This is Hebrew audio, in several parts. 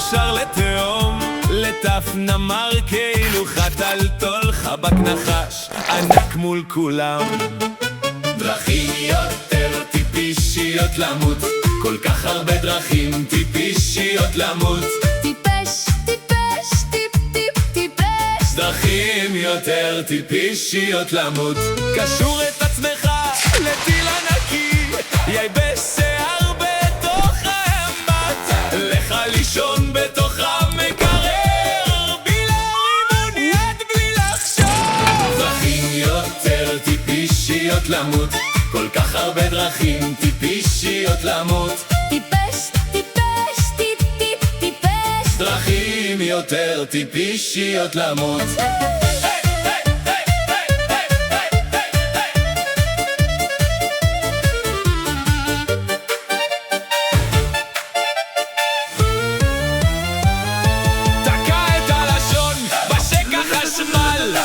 ישר לתהום, לטף נמר כאילו חתל תול חבק נחש ענק מול כולם. דרכים יותר טיפישיות למות, כל כך הרבה דרכים טיפישיות למות. טיפש, טיפש, טיפ טיפ טיפש. דרכים יותר טיפישיות למות. קשור את עצמך לטיל ענקי, יבש שיער בתוך האמת, לך לישון בתוך המקרר, בלי להרים יד בלי לחשוב. דרכים יותר טיפישיות למות, כל כך הרבה דרכים טיפישיות למות. טיפש, טיפש, טיפ טיפ טיפש. דרכים יותר טיפישיות למות.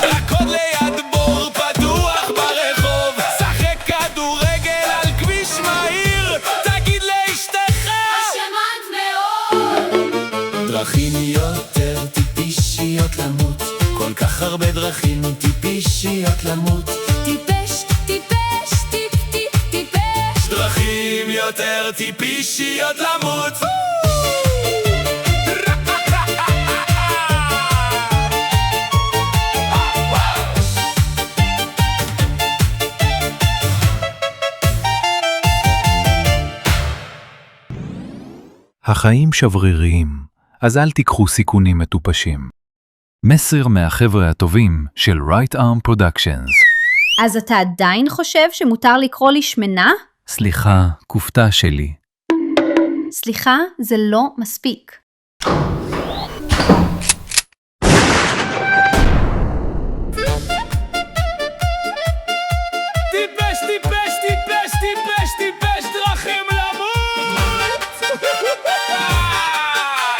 רקוד ליד בור פתוח ברחוב, שחק כדורגל על כביש מהיר, תגיד לאשתך השמנת מאוד. דרכים יותר טיפישיות למות, כל כך הרבה דרכים טיפישיות למות. טיפש, טיפש, טיפ טיפ טיפש. דרכים יותר טיפישיות למות. החיים שבריריים, אז אל תיקחו סיכונים מטופשים. מסר מהחבר'ה הטובים של Right Arm Productions. אז אתה עדיין חושב שמותר לקרוא לי שמנה? סליחה, כופתה שלי. סליחה, זה לא מספיק. טיפש טיפש